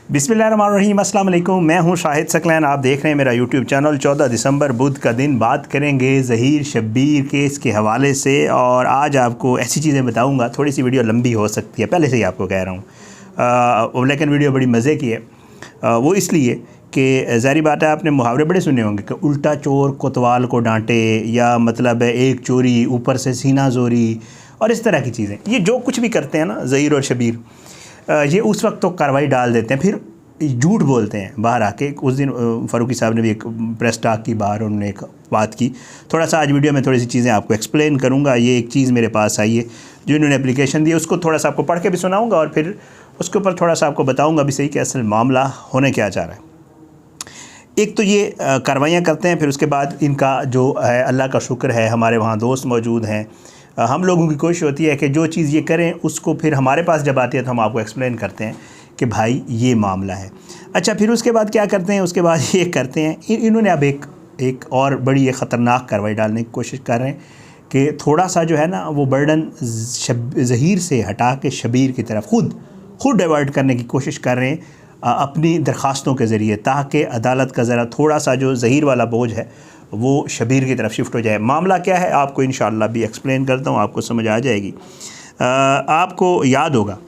बिस्मिल्लाहिर्रहमानिर्रहीम, अस्सलाम वालेकुम। मैं हूं शाहिद सकलैन, आप देख रहे हैं मेरा यूट्यूब चैनल। 14 दिसंबर बुध का दिन बात करेंगे ज़हीर शब्बीर केस के हवाले से। और आज आपको ऐसी चीज़ें बताऊंगा, थोड़ी सी वीडियो लंबी हो सकती है, पहले से ही आपको कह रहा हूँ, लेकिन वीडियो बड़ी मज़े की है। वो इसलिए कि ज़ाहिर बात है, आपने मुहावरे बड़े सुने होंगे कि उल्टा चोर कोतवाल को डांटे, या मतलब एक चोरी ऊपर से सीना जोरी और इस तरह की चीज़ें। ये जो कुछ भी करते हैं ना ज़हीर और शबीर, ये उस वक्त तो कार्रवाई डाल देते हैं, फिर झूठ बोलते हैं बाहर आके। उस दिन फ़ारूकी साहब ने भी एक प्रेस टॉक की, बाहर उन्होंने एक बात की। थोड़ा सा आज वीडियो में थोड़ी सी चीज़ें आपको एक्सप्लेन करूँगा। ये एक चीज़ मेरे पास आई है जो इन्होंने एप्लीकेशन दी, उसको थोड़ा सा आपको पढ़ के भी सुनाऊँगा और फिर उसके ऊपर थोड़ा सा आपको बताऊँगा भी सही कि असल मामला होने क्या चाह रहा है। एक तो ये कार्रवाइयाँ करते हैं, फिर उसके बाद इनका जो है, अल्लाह का शुक्र है हमारे वहाँ दोस्त मौजूद हैं। हम लोगों की कोशिश होती है कि जो चीज़ ये करें उसको फिर हमारे पास जब आती है तो हम आपको एक्सप्लेन करते हैं कि भाई ये मामला है। अच्छा, फिर उसके बाद क्या करते हैं, उसके बाद ये करते हैं, इन्होंने अब एक और बड़ी ये ख़तरनाक कार्रवाई डालने की कोशिश कर रहे हैं कि थोड़ा सा जो है ना वो बर्डन ज़हीर से हटा के शबीर की तरफ खुद डाइवर्ट करने की कोशिश कर रहे हैं अपनी दरख्वास्तों के ज़रिए, ताकि अदालत का ज़रा थोड़ा सा जो ज़हीर वाला बोझ है वो शबीर की तरफ शिफ्ट हो जाए। मामला क्या है आपको इंशाअल्लाह भी एक्सप्लेन करता हूँ, आपको समझ आ जाएगी। आपको याद होगा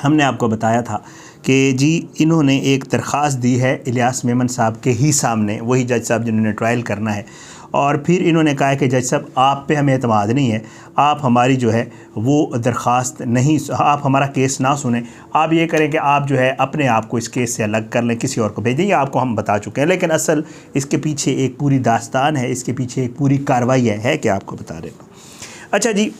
हमने आपको बताया था कि जी इन्होंने एक दरख्वास्त दी है इलियास मेमन साहब के ही सामने, वही जज साहब जिन्होंने ट्रायल करना है। और फिर इन्होंने कहा है कि जज साहब आप पे हमें एतमाद नहीं है, आप हमारी जो है वो दरख्वास्त नहीं, आप हमारा केस ना सुने, आप ये करें कि आप जो है अपने आप को इस केस से अलग कर लें, किसी और को भेजें। ये आपको हम बता चुके हैं, लेकिन असल इसके पीछे एक पूरी दास्तान है, इसके पीछे एक पूरी कार्रवाई है कि आपको बता रहे हैं। अच्छा जी,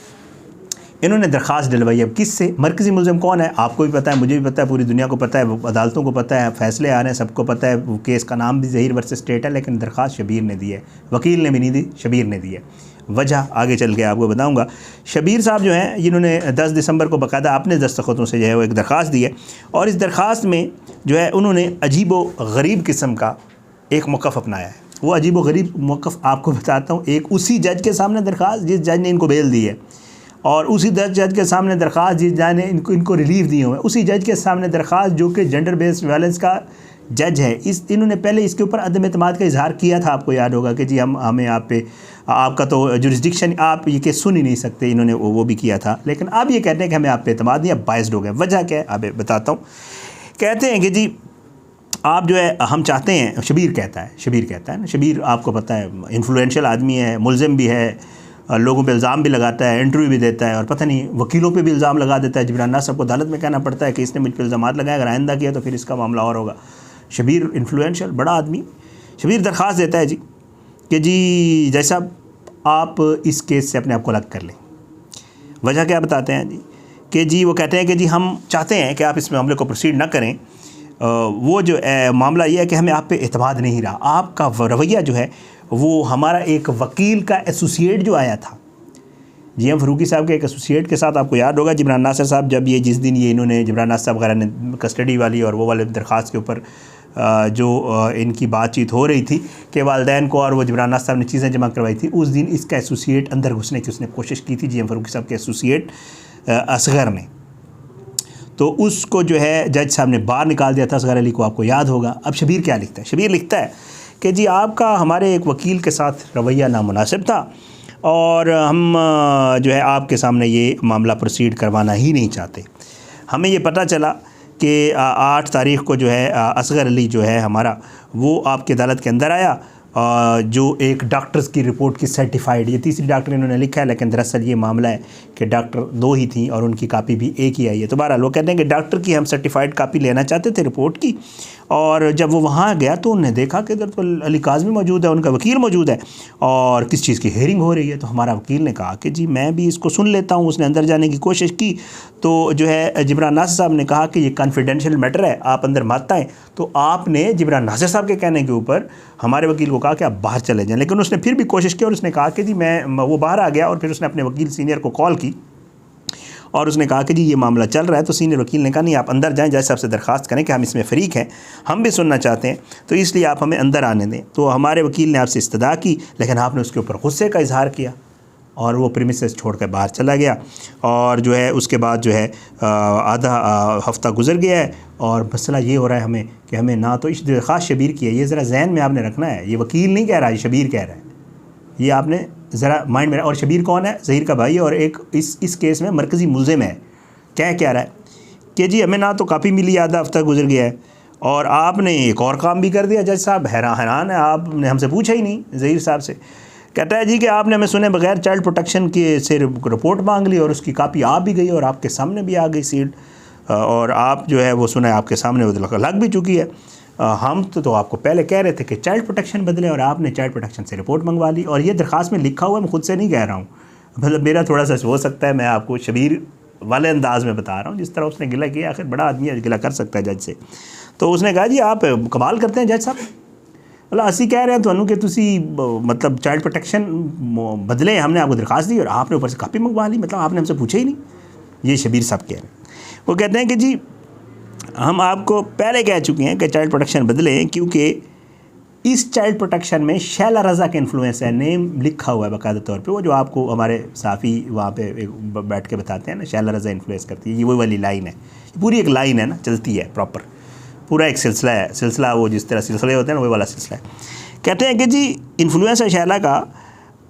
इन्होंने दरख्वास्त डलवाई। अब किससे? मरकज़ी मुल्ज़िम कौन है आपको भी पता है, मुझे भी पता है, पूरी दुनिया को पता है, अदालतों को पता है, फ़ैसले आ रहे हैं, सबको पता है। वो केस का नाम भी ज़हीर वर्सेस स्टेट है, लेकिन दरख्वास्त शबीर ने दी है, वकील ने भी नहीं दी, शबीर ने दी है। वजह आगे चल के आपको बताऊँगा। शबीर साहब जो हैं, जिन्होंने 10 दिसंबर को बाकायदा अपने दस्तखतों से जो है वो एक दरख्वास्त दी है, और इस दरख्वास्त में जो है उन्होंने अजीब व गरीब किस्म का एक मौक़िफ़ अपनाया है। वो अजीब व गरीब मौक़िफ़ आपको बताता हूँ। एक उसी जज के सामने दरख्वास्त जिस जज ने इनको बेल दी है, और उसी जज के सामने दरख्वास्त जिस जज ने इनको रिलीफ दिए हुए हैं, उसी जज के सामने दरख्वास्त जो कि जेंडर बेस्ड वायलेंस का जज है। इन्होंने पहले इसके ऊपर अदम एतमाद का इजहार किया था, आपको याद होगा कि जी हमें आप पे, आपका तो जुरिस्डिक्शन, आप ये केस सुन ही नहीं सकते, इन्होंने वो भी किया था। लेकिन अब ये कहते हैं कि हमें आप पे एतमाद नहीं, अब बाइस्ड हो गए। वजह क्या है अब बताता हूँ। कहते हैं कि जी आप जो है, हम चाहते हैं, शबीर कहता है ना, शबीर आपको पता है इन्फ्लुएंशियल आदमी है, मुल्ज़िम भी है, लोगों पे इल्ज़ाम भी लगाता है, इंटरव्यू भी देता है, और पता नहीं वकीलों पे भी इल्ज़ाम लगा देता है। जिब्रान नाज़ साहब को अदालत में कहना पड़ता है कि इसने मुझ पर इल्ज़ाम लगाए, अगर आइंदा किया तो फिर इसका मामला और होगा। शबीर इन्फ्लुएंशियल बड़ा आदमी। शबीर दरख्वास्त देता है जी कि जी जैसा आप इस केस से अपने आप को अलग कर लें। वजह क्या बताते हैं जी कि जी वो कहते हैं कि जी हम चाहते हैं कि आप इस मामले को प्रोसीड ना करें। वो जो मामला ये है कि हमें आप पे एतमाद नहीं रहा, आपका रवैया जो है वो, हमारा एक वकील का एसोसिएट जो आया था, जी फ़ारूकी साहब के एक एसोसिएट के साथ, आपको याद होगा जिब्रान नासिर साहब, जब ये जिस दिन ये इन्होंने जिब्रान नासिर साहब वगैरह ने कस्टडी वाली और वो वाले दरख्वास्त के ऊपर जो इनकी बातचीत हो रही थी कि वालिदैन को, और वो जिब्रान नासिर साहब ने चीज़ें जमा करवाई थी, उस दिन इसका एसोसिएट अंदर घुसने की उसने कोशिश की थी, जी फ़ारूकी साहब के एसोसिएट असगर ने। तो उसको जो है जज साहब ने बाहर निकाल दिया था, असगर अली को, आपको याद होगा। अब शबीर क्या लिखता है? शबीर लिखता है कि जी आपका हमारे एक वकील के साथ रवैया नामुनासिब था, और हम जो है आपके सामने ये मामला प्रोसीड करवाना ही नहीं चाहते। हमें ये पता चला कि 8 तारीख़ को जो है असगर अली जो है हमारा, वो आपकी अदालत के अंदर आया, जो एक डॉक्टर्स की रिपोर्ट की सर्टिफाइड, ये तीसरी डॉक्टर इन्होंने लिखा है, लेकिन दरअसल ये मामला है कि डॉक्टर 2 ही थी और उनकी कापी भी एक ही आई है। तो बहरहाल वो कहते हैं कि डॉक्टर की हम सर्टिफाइड कापी लेना चाहते थे रिपोर्ट की, और जब वो वहाँ गया तो उन्होंने देखा कि इधर तो अली काज़मी मौजूद है, उनका वकील मौजूद है, और किस चीज़ की हेयरिंग हो रही है। तो हमारा वकील ने कहा कि जी मैं भी इसको सुन लेता हूँ। उसने अंदर जाने की कोशिश की, तो जो है जिब्रान नासिर साहब ने कहा कि ये कॉन्फिडेंशियल मैटर है, आप अंदर मत आएँ। तो आपने जिब्रान नासिर साहब के कहने के ऊपर हमारे वकील को कहा कि आप बाहर चले जाएँ, लेकिन उसने फिर भी कोशिश की और उसने कहा कि जी वो बाहर आ गया, और फिर उसने अपने वकील सीनियर को कॉल की और उसने कहा कि जी ये मामला चल रहा है। तो सीनियर वकील ने कहा नहीं, आप अंदर जाएं, जज साहब से दरख्वास्त करें कि हम इसमें फ़रीक हैं, हम भी सुनना चाहते हैं, तो इसलिए आप हमें अंदर आने दें। तो हमारे वकील ने आपसे इस्तदा की, लेकिन आपने उसके ऊपर गुस्से का इजहार किया। और वो प्रीमिसेस छोड़ कर बाहर चला गया। और जो है उसके बाद जो है आधा हफ़्ता गुजर गया है और मसला ये हो रहा है हमें कि हमें ना तो इस दरख्वास्त शबीर की है, ये ज़रा जहन में आपने रखना है, ये वकील नहीं कह रहा है, शबीर कह रहा है, ये आपने ज़रा माइंड में। और शबीर कौन है? ज़हीर का भाई, और एक इस केस में मरकज़ी मुल्ज़िम है। क्या रहा है कि जी हमें ना तो कापी मिली, आधा हफ्ता गुजर गया है, और आपने एक और काम भी कर दिया। जज साहब हैरान है, आपने हमसे पूछा ही नहीं ज़हीर साहब से। कहता है जी कि आपने हमें सुने बगैर चाइल्ड प्रोटेक्शन के से रिपोर्ट मांग ली और उसकी कापी आ भी गई और आपके सामने भी आ गई सील्ड, और आप जो है वो सुना है आपके सामने वो लग भी चुकी है। हम तो आपको पहले कह रहे थे कि चाइल्ड प्रोटेक्शन बदले, और आपने चाइल्ड प्रोटेक्शन से रिपोर्ट मंगवा ली। और ये दरख्वास्त में लिखा हुआ है, मैं खुद से नहीं कह रहा हूँ, मतलब मेरा थोड़ा सा हो सकता है, मैं आपको शबीर वाले अंदाज़ में बता रहा हूँ जिस तरह उसने गिला किया। आखिर बड़ा आदमी है, गिला कर सकता है जज से। तो उसने कहा जी आप कमाल करते हैं जज साहब, मतलब असी कह रहे हैं तो कि तुसी मतलब चाइल्ड प्रोटेक्शन बदले हमने आपको दरख्वास्त दी और आपने ऊपर से कापी मंगवा ली, मतलब आपने हमसे पूछा ही नहीं। ये शबीर साहब कह रहे हैं। वो कहते हैं कि जी हम आपको पहले कह चुके हैं कि चाइल्ड प्रोटेक्शन बदलें, क्योंकि इस चाइल्ड प्रोटेक्शन में शैला रज़ा का इन्फ्लुएंस है। नेम लिखा हुआ है बाकायदा तौर पे, वो जो आपको हमारे साफ़ी वहाँ पे बैठ के बताते हैं ना, शैला रज़ा इन्फ्लुएंस करती है, ये वही वाली लाइन है, पूरी एक लाइन है ना, चलती है प्रॉपर, पूरा एक सिलसिला है, सिलसिला वो जिस तरह सिलसिले होते हैं ना वही वाला सिलसिला है। कहते हैं कि जी इन्फ्लुएंस है शैला का,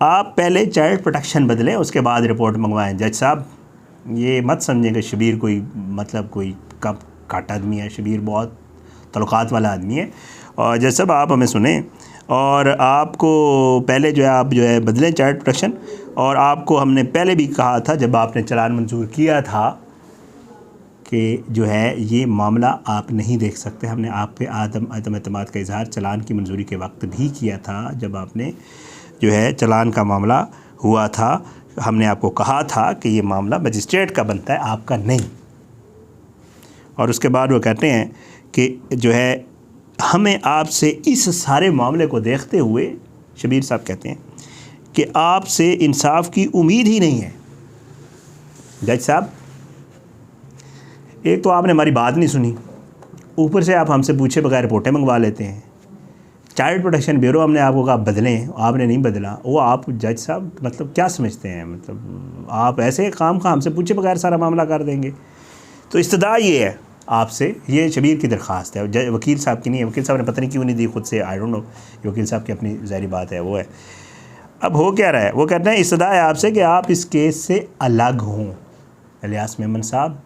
आप पहले चाइल्ड प्रोटेक्शन बदलें उसके बाद रिपोर्ट मंगवाएँ। जज साहब ये मत समझें कि शबीर कोई मतलब कोई कम काट आदमी है, शबीर बहुत तल्लुकात वाला आदमी है। और जज साहब आप हमें सुने, और आपको पहले जो है आप जो है बदलें चाइल्ड प्रोटेक्शन, और आपको हमने पहले भी कहा था जब आपने चालान मंजूर किया था कि जो है ये मामला आप नहीं देख सकते। हमने आप पे आदम एतमाद का इजहार चालान की मंजूरी के वक्त भी किया था, जब आपने जो है चालान का मामला हुआ था, हमने आपको कहा था कि ये मामला मजिस्ट्रेट का बनता है, आपका नहीं। और उसके बाद वो कहते हैं कि जो है हमें आपसे इस सारे मामले को देखते हुए, शबीर साहब कहते हैं कि आपसे इंसाफ की उम्मीद ही नहीं है। जज साहब एक तो आपने हमारी बात नहीं सुनी, ऊपर से आप हमसे पूछे बगैर रिपोर्टें मंगवा लेते हैं। चाइल्ड प्रोटेक्शन ब्यूरो हमने आपको कहा बदलें, आपने नहीं बदला। वो आप जज साहब मतलब क्या समझते हैं, मतलब आप ऐसे काम का हमसे पूछे बगैर सारा मामला कर देंगे। तो इस्तदा ये है आपसे, ये शबीर की दरख्वास्त है, वकील साहब की नहीं है। वकील साहब ने पता नहीं क्यों नहीं दी खुद से, आई डोंट नो, वकील साहब की अपनी ज़ाहिर बात है वो है। अब हो क्या रहा है, वो कहते हैं इस्तदा है आपसे कि आप इस केस से अलग हों। इलियास मेमन साहब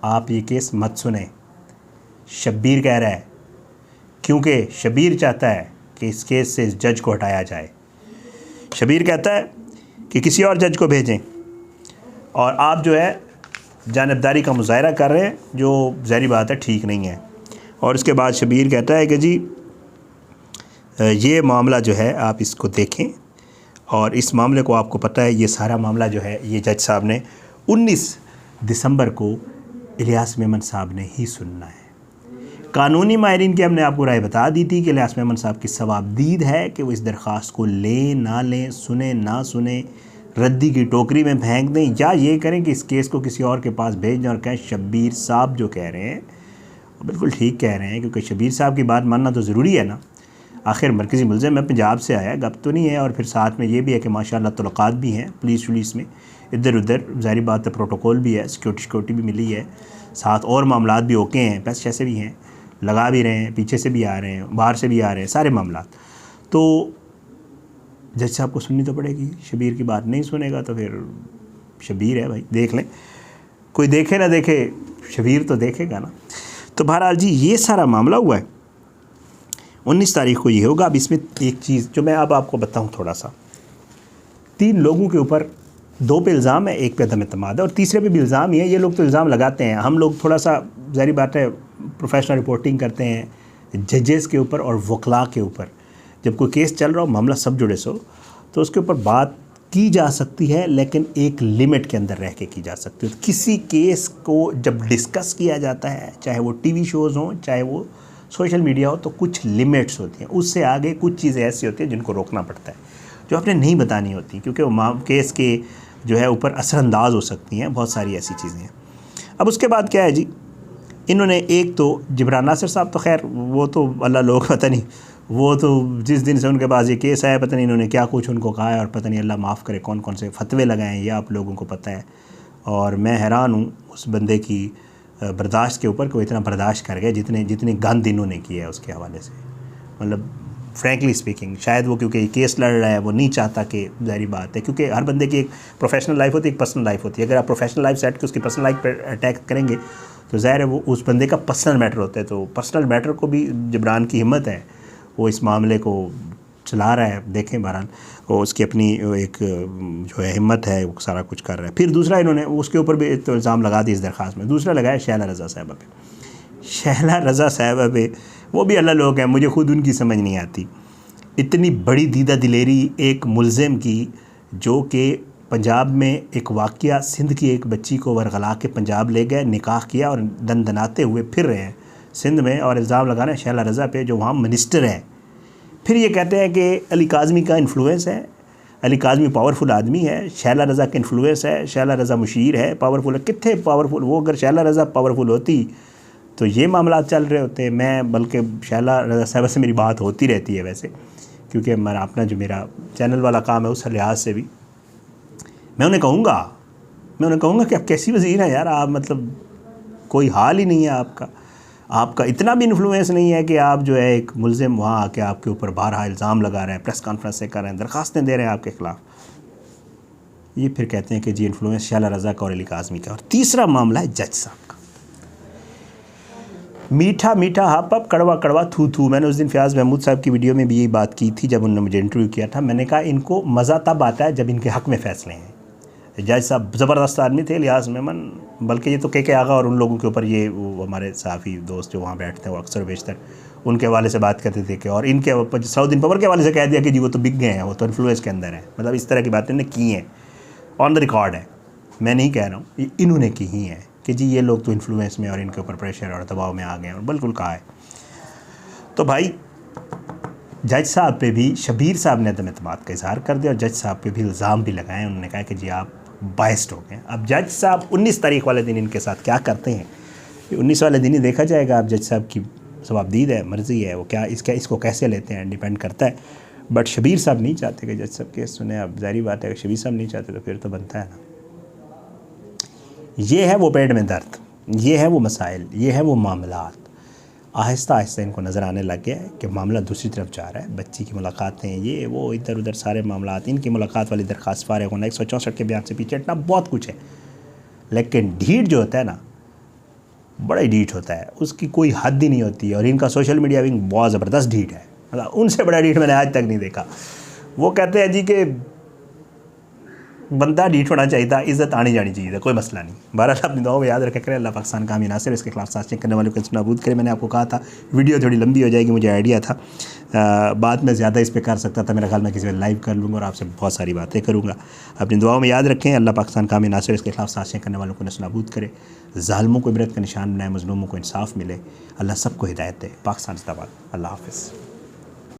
आप ये केस मत सुने, शब्बीर कह रहा है, क्योंकि शबीर चाहता है कि इस केस से इस जज को हटाया जाए। शबीर कहता है कि किसी और जज को भेजें, और आप जो है जानबदारी का मुजाहरा कर रहे हैं, जो ज़ाहिर बात है ठीक नहीं है। और उसके बाद शबीर कहता है कि जी ये मामला जो है आप इसको देखें, और इस मामले को आपको पता है ये सारा मामला जो है ये जज साहब ने 19 दिसंबर को इलियास मेमन साहब ने ही सुनना है। कानूनी माहिरीन की हमने आपको राय बता दी थी कि इलियास मेमन साहब की सवाबदीद है कि वो इस दरख्वास्त को लें ना लें, सुने ना सुने, रद्दी की टोकरी में फेंक दें, या ये करें कि इस केस को किसी और के पास भेज दें और कहें शब्बीर साहब जो कह रहे हैं वो बिल्कुल ठीक कह रहे हैं, क्योंकि शब्बीर साहब की बात मानना तो ज़रूरी है ना। आखिर मरकज़ी मुल्ज़िम है, पंजाब से आया, गप तो नहीं है। और फिर साथ में ये भी है कि माशाअल्लाह तल्लुकात भी हैं पुलिस में, इधर उधर ज़ाहिर बात है, प्रोटोकॉल भी है, सिक्योरिटी भी मिली है, साथ और मामलात भी ओके हैं, पैसे जैसे भी हैं, लगा भी रहे हैं, पीछे से भी आ रहे हैं, बाहर से भी आ रहे हैं, सारे मामलात। तो जज साहब को सुननी तो पड़ेगी। शबीर की बात नहीं सुनेगा तो फिर शबीर है भाई, देख लें, कोई देखे ना देखे शबीर तो देखेगा ना। तो बहरहाल जी ये सारा मामला हुआ है, 19 तारीख को ये होगा। अब इसमें एक चीज़ जो मैं अब आपको बताऊं थोड़ा सा, 3 लोगों के ऊपर 2 पे इल्ज़ाम है, 1 पे अदम एतमाद है, और तीसरे पे भी इल्ज़ाम ही है। ये लोग तो इल्ज़ाम लगाते हैं, हम लोग थोड़ा सा ज़ाहिर बात है प्रोफेशनल रिपोर्टिंग करते हैं जजेस के ऊपर और वकला के ऊपर। जब कोई केस चल रहा हो, मामला सब जुड़े सो, तो उसके ऊपर बात की जा सकती है, लेकिन एक लिमिट के अंदर रह के की जा सकती है। तो किसी केस को जब डिस्कस किया जाता है, चाहे वो टीवी शोज़ हों, चाहे वो सोशल मीडिया हो, तो कुछ लिमिट्स होती हैं, उससे आगे कुछ चीज़ें ऐसी होती हैं जिनको रोकना पड़ता है, जो आपने नहीं बतानी होती, क्योंकि वो केस के जो है ऊपर असरअंदाज हो सकती हैं, बहुत सारी ऐसी चीज़ें हैं। अब उसके बाद क्या है जी, इन्होंने एक तो जिब्रान नासिर साहब तो खैर वो तो अल्लाह लोग पता नहीं वो तो जिस दिन से उनके पास ये केस आया, पता नहीं इन्होंने क्या कुछ उनको कहा है, और पता नहीं अल्लाह माफ़ करे कौन कौन से फतवे लगाए हैं, ये आप लोगों को पता है। और मैं हैरान हूँ उस बंदे की बर्दाश्त के ऊपर कि वो इतना बर्दाश्त कर गए जितने गंद इन्होंने किया है उसके हवाले से। मतलब फ्रैंकली स्पीकिंग, शायद वो क्योंकि केस लड़ रहा है वो नहीं चाहता कि, ज़ाहिर बात है, क्योंकि हर बंदे की एक प्रोफेशनल लाइफ होती है, एक पर्सनल लाइफ होती है। अगर आप प्रोफेशनल लाइफ सेट के उसकी पर्सनल लाइफ पर अटैक करेंगे तो ज़ाहिर है वो उस बंदे का पर्सनल मैटर होता है। तो पर्सनल मैटर को भी जबरान की हिम्मत है, वो इस मामले को चला रहा है। देखें बहरहाल वो उसकी अपनी एक जो है हिम्मत है, वो सारा कुछ कर रहा है। फिर दूसरा इन्होंने उसके ऊपर भी तो इल्ज़ाम लगा दिया इस दरख्वास्त में। दूसरा लगाया शैला रज़ा साहिबा पे। शैला रज़ा साहिबा पे वो भी अल्लाह लोग हैं, मुझे खुद उनकी समझ नहीं आती। इतनी बड़ी दीदा दिलेरी एक मुलज़िम की, जो कि पंजाब में एक वाक़या, सिंध की एक बच्ची को वरगला के पंजाब ले गए, निकाह किया और दनदनाते हुए फिर रहे हैं सिंध में, और इल्ज़ाम लगा रहे हैं शैला रज़ा पे जो वहाँ मिनिस्टर हैं। फिर ये कहते हैं कि अली काज़मी का इन्फ्लुएंस है, अली काज़मी पावरफुल आदमी है, शैला रज़ा का इन्फ्लुएंस है, शैला रज़ा मुशीर है, पावरफुल है। कितने पावरफुल वो, अगर शैला रज़ा पावरफुल होती तो ये मामला चल रहे होते। मैं बल्कि शैला रज़ा साहिबा से मेरी बात होती रहती है वैसे, क्योंकि मैं अपना जो मेरा चैनल वाला काम है उस लिहाज से भी मैं उन्हें कहूँगा कि आप कैसी वज़ीर हैं यार, आप मतलब कोई हाल ही नहीं है आपका इतना भी इन्फ्लुएंस नहीं है कि आप जो है एक मुलज़िम वहाँ आके आपके ऊपर बारहा इल्ज़ाम लगा रहे हैं, प्रेस कॉन्फ्रेंसें कर रहे हैं, दरख्वास्तें दे रहे हैं आपके ख़िलाफ़। ये फिर कहते हैं कि जी इन्फ्लुएंस शैला रज़ा का और अली काज़मी का। और तीसरा मामला है जज साहब का। मीठा मीठा हप हप, कड़वा कड़वा थू थू। मैंने उस दिन फयाज़ महमूद साहब की वीडियो में भी यही बात की थी जब उन्होंने मुझे इंटरव्यू किया था। मैंने कहा इनको मज़ा तब आता है जब इनके हक़ में फ़ैसले हैं। जज साहब ज़बरदस्त आदमी थे, लिहाज मेमन, बल्कि ये तो के आगा और उन लोगों के ऊपर, ये वो हमारे सहाफ़ी दोस्त जो वहाँ बैठते हैं वो अक्सर बेशतर उनके हवाले से बात करते थे कि, और इनके सलाउद्दीन पवर के हवाले से कह दिया कि जी वो तो बिक गए हैं, वो तो इन्फ्लुएंस के अंदर है। मतलब इस तरह की बातें इन्होंने की हैं, ऑन द रिकॉर्ड है, मैं नहीं कह रहा हूँ, ये इन्होंने की ही हैं कि जी ये लोग तो इन्फ्लुएंस में और इनके ऊपर प्रेशर और दबाव में आ गए हैं, और बिल्कुल कहा है। तो भाई जज साहब पे भी शबीर साहब ने अदम एतमाद का इज़हार कर दिया और जज साहब पे भी इल्ज़ाम भी लगाए। उन्होंने कहा कि जी आप बाइस्ड हो गए। अब जज साहब 19 तारीख वाले दिन इनके साथ क्या करते हैं, 19 वाले दिन ही देखा जाएगा। अब जज साहब की जवाबदीद है, मर्ज़ी है, वो क्या इसको कैसे लेते हैं डिपेंड करता है। बट शबीर साहब नहीं चाहते कि जज साहब केस सुने। अब ज़ाहिर बात है कि शबीर साहब नहीं चाहते तो फिर तो बनता है ना। ये है वो पेट में दर्द, ये है वो मसाइल, ये है वो मामलात। आहिस्ता आहिस्ता इनको नज़र आने लग गया है कि मामला दूसरी तरफ जा रहा है। बच्ची की मुलाकातें, ये वो इधर उधर सारे मामलात, इनकी मुलाकात वाली दरख्वास्त फारिग होना, 164 के बयान से पीछे हटना, बहुत कुछ है। लेकिन ढीठ जो होता है ना, बड़ा ही ढीठ होता है, उसकी कोई हद ही नहीं होती है। और इनका सोशल मीडिया विंग बहुत ज़बरदस्त ढीठ है, मतलब उनसे बड़ा ढीठ मैंने आज तक नहीं देखा। वो कहते हैं जी कि बंदा ढीठ होना चाहिए था, इज़्ज़त आनी जानी चाहिए था, कोई मसला नहीं। बहरहाल अपनी दुआओं में याद रखा करें। अल्लाह पाकिस्तान का हामी नासिर, इसके खिलाफ साजिशें करने वालों को नाबूद करे। मैंने आपको कहा था वीडियो थोड़ी लंबी हो जाएगी, मुझे आइडिया था, बाद में ज़्यादा इस पर कर सकता था। मेरा ख्याल मैं किसी में लाइव कर लूँगा और आपसे बहुत सारी बातें करूँगा। अपनी दुआओं में याद रखें। अल्लाह पाकिस्तान का हामी नासिर, इसके खिलाफ साजिशें करने वालों को नाबूद करे, ज़ालिमों को इबरत का निशान बनाए, मज़लूमों को इंसाफ मिले। अल्लाह सबको हिदायत दे। पाकिस्तान जिंदाबाद। अल्लाह हाफ़िज़।